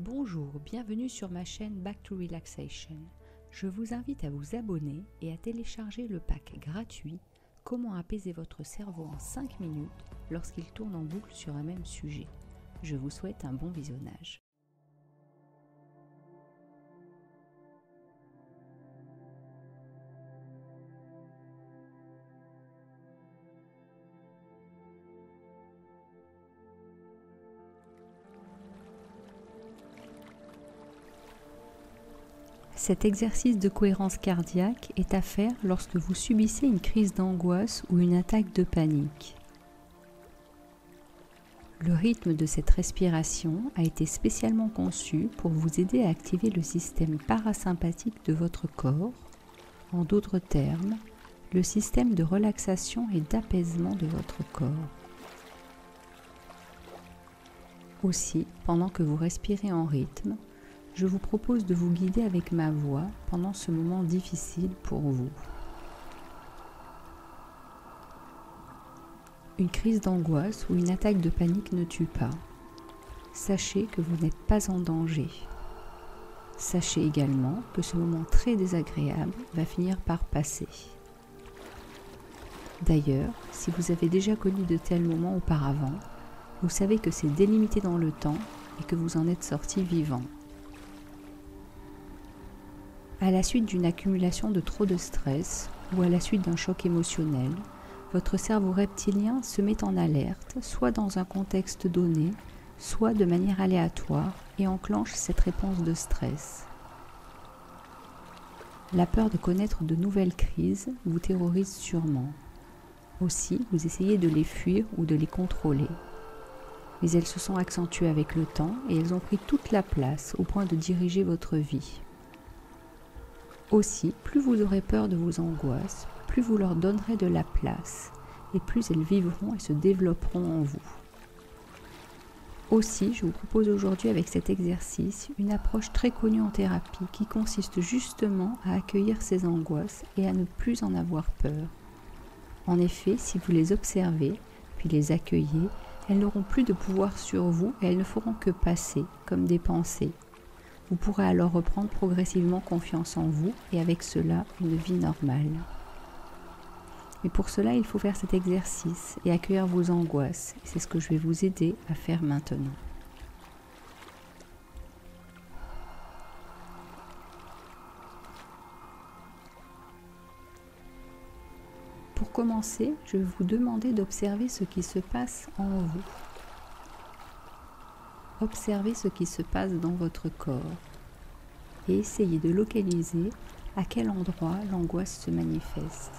Bonjour, bienvenue sur ma chaîne Back to Relaxation. Je vous invite à vous abonner et à télécharger le pack gratuit Comment apaiser votre cerveau en 5 minutes lorsqu'il tourne en boucle sur un même sujet. Je vous souhaite un bon visionnage. Cet exercice de cohérence cardiaque est à faire lorsque vous subissez une crise d'angoisse ou une attaque de panique. Le rythme de cette respiration a été spécialement conçu pour vous aider à activer le système parasympathique de votre corps, en d'autres termes, le système de relaxation et d'apaisement de votre corps. Aussi, pendant que vous respirez en rythme, je vous propose de vous guider avec ma voix pendant ce moment difficile pour vous. Une crise d'angoisse ou une attaque de panique ne tue pas. Sachez que vous n'êtes pas en danger. Sachez également que ce moment très désagréable va finir par passer. D'ailleurs, si vous avez déjà connu de tels moments auparavant, vous savez que c'est délimité dans le temps et que vous en êtes sorti vivant. À la suite d'une accumulation de trop de stress ou à la suite d'un choc émotionnel, votre cerveau reptilien se met en alerte, soit dans un contexte donné, soit de manière aléatoire, et enclenche cette réponse de stress. La peur de connaître de nouvelles crises vous terrorise sûrement. Aussi, vous essayez de les fuir ou de les contrôler. Mais elles se sont accentuées avec le temps et elles ont pris toute la place au point de diriger votre vie. Aussi, plus vous aurez peur de vos angoisses, plus vous leur donnerez de la place et plus elles vivront et se développeront en vous. Aussi, je vous propose aujourd'hui avec cet exercice une approche très connue en thérapie qui consiste justement à accueillir ces angoisses et à ne plus en avoir peur. En effet, si vous les observez, puis les accueillez, elles n'auront plus de pouvoir sur vous et elles ne feront que passer comme des pensées. Vous pourrez alors reprendre progressivement confiance en vous et avec cela une vie normale. Mais pour cela, il faut faire cet exercice et accueillir vos angoisses. Et c'est ce que je vais vous aider à faire maintenant. Pour commencer, je vais vous demander d'observer ce qui se passe en vous. Observez ce qui se passe dans votre corps et essayez de localiser à quel endroit l'angoisse se manifeste.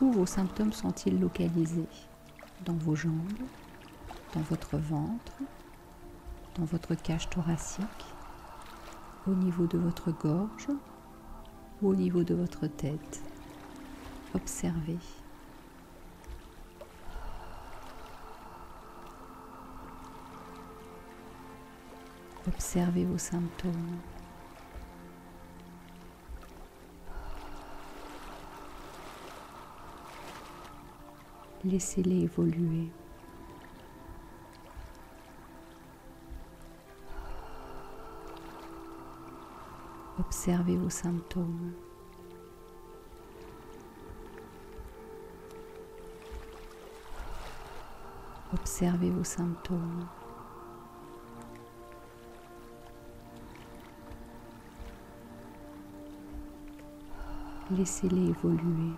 Où vos symptômes sont-ils localisés? Dans vos jambes, dans votre ventre, dans votre cage thoracique, au niveau de votre gorge ou au niveau de votre tête. Observez. Observez vos symptômes. Laissez-les évoluer. Observez vos symptômes. Observez vos symptômes. Laissez-les évoluer.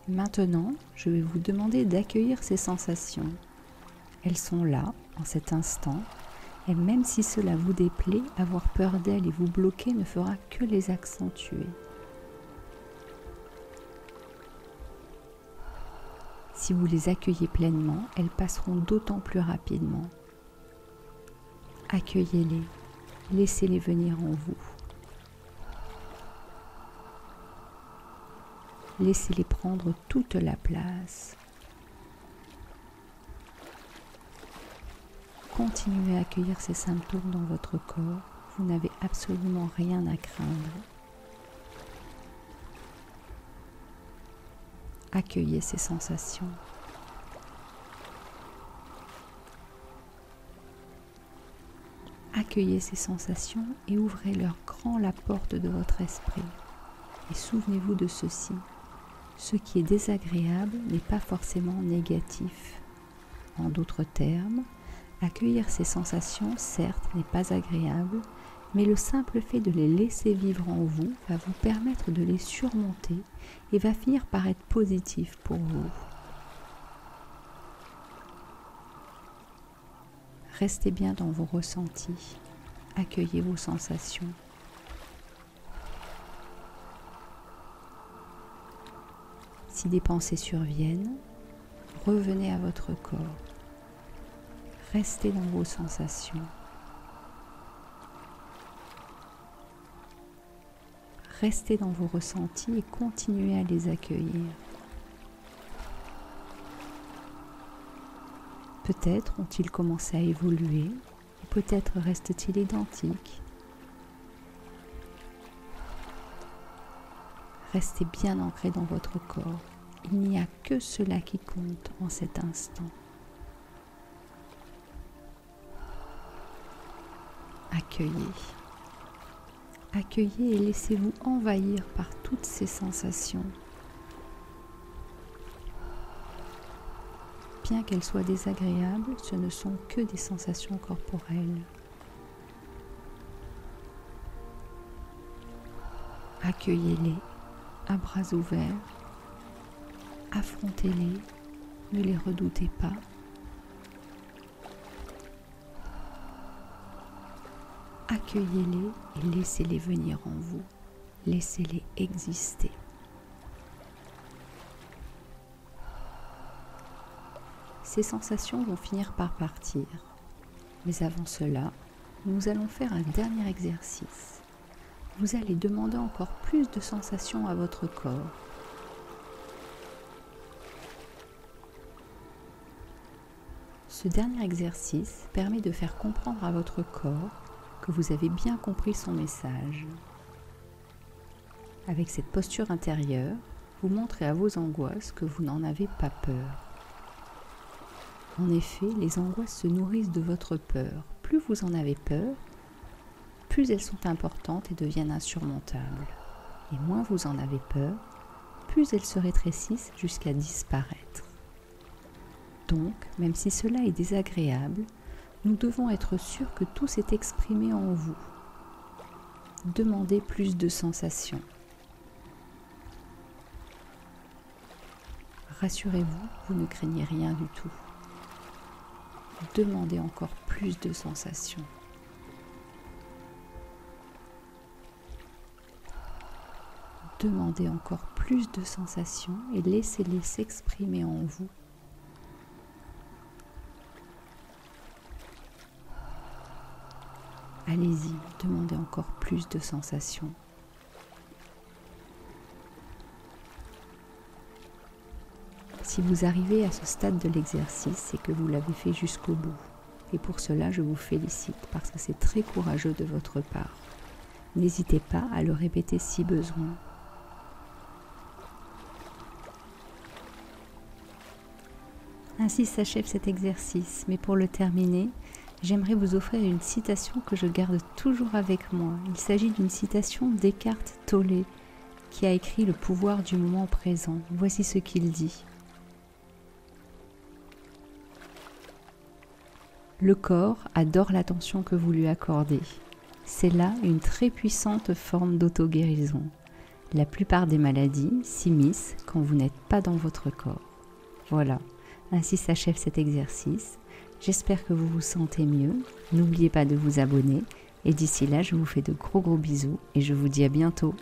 Maintenant, je vais vous demander d'accueillir ces sensations. Elles sont là, en cet instant, et même si cela vous déplaît, avoir peur d'elles et vous bloquer ne fera que les accentuer. Si vous les accueillez pleinement, elles passeront d'autant plus rapidement. Accueillez-les, laissez-les venir en vous. Laissez-les prendre toute la place. Continuez à accueillir ces symptômes dans votre corps. Vous n'avez absolument rien à craindre. Accueillez ces sensations. Accueillez ces sensations et ouvrez-leur grand la porte de votre esprit. Et souvenez-vous de ceci. Ce qui est désagréable n'est pas forcément négatif. En d'autres termes, accueillir ces sensations, certes, n'est pas agréable, mais le simple fait de les laisser vivre en vous va vous permettre de les surmonter et va finir par être positif pour vous. Restez bien dans vos ressentis, accueillez vos sensations. Si des pensées surviennent, revenez à votre corps. Restez dans vos sensations. Restez dans vos ressentis et continuez à les accueillir. Peut-être ont-ils commencé à évoluer, ou peut-être restent-ils identiques. Restez bien ancré dans votre corps. Il n'y a que cela qui compte en cet instant. Accueillez. Accueillez et laissez-vous envahir par toutes ces sensations. Bien qu'elles soient désagréables, ce ne sont que des sensations corporelles. Accueillez-les à bras ouverts, affrontez-les, ne les redoutez pas. Accueillez-les et laissez-les venir en vous, laissez-les exister. Ces sensations vont finir par partir, mais avant cela, nous allons faire un dernier exercice. Vous allez demander encore plus de sensations à votre corps. Ce dernier exercice permet de faire comprendre à votre corps que vous avez bien compris son message. Avec cette posture intérieure, vous montrez à vos angoisses que vous n'en avez pas peur. En effet, les angoisses se nourrissent de votre peur. Plus vous en avez peur, plus elles sont importantes et deviennent insurmontables. Et moins vous en avez peur, plus elles se rétrécissent jusqu'à disparaître. Donc, même si cela est désagréable, nous devons être sûrs que tout s'est exprimé en vous. Demandez plus de sensations. Rassurez-vous, vous ne craignez rien du tout. Demandez encore plus de sensations. Demandez encore plus de sensations et laissez-les s'exprimer en vous. Allez-y, demandez encore plus de sensations. Si vous arrivez à ce stade de l'exercice, c'est que vous l'avez fait jusqu'au bout. Et pour cela, je vous félicite parce que c'est très courageux de votre part. N'hésitez pas à le répéter si besoin. Ainsi s'achève cet exercice, mais pour le terminer, j'aimerais vous offrir une citation que je garde toujours avec moi. Il s'agit d'une citation d'Eckhart Tolle, qui a écrit Le pouvoir du moment présent. Voici ce qu'il dit. Le corps adore l'attention que vous lui accordez. C'est là une très puissante forme d'auto-guérison. La plupart des maladies s'immiscent quand vous n'êtes pas dans votre corps. Voilà, ainsi s'achève cet exercice. J'espère que vous vous sentez mieux. N'oubliez pas de vous abonner. Et d'ici là, je vous fais de gros bisous et je vous dis à bientôt.